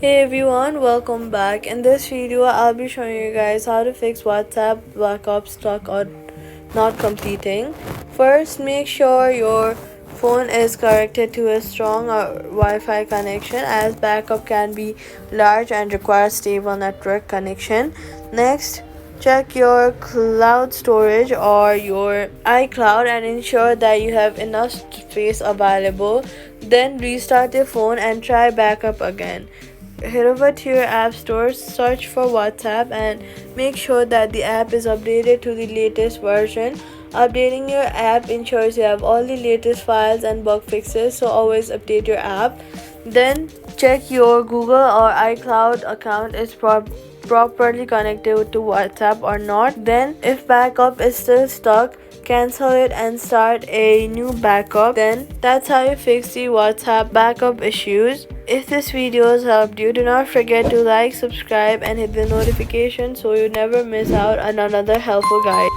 Hey everyone, welcome back. In this video, I'll be showing you guys how to fix WhatsApp backup stuck or not completing. First, make sure your phone is connected to a strong Wi-Fi connection, as backup can be large and requires stable network connection. Next, check your cloud storage or your iCloud and ensure that you have enough space available. Then restart your phone and try backup again. Head over to your app store, search for WhatsApp, and make sure that the app is updated to the latest version. Updating your app ensures you have all the latest files and bug fixes, so always update your app. Then check your Google or iCloud account is properly connected to WhatsApp or not. Then, if backup is still stuck, cancel it and start a new backup. Then that's how you fix the WhatsApp backup issues. If this video has helped you, do not forget to like, subscribe, and hit the notification so you never miss out on another helpful guide.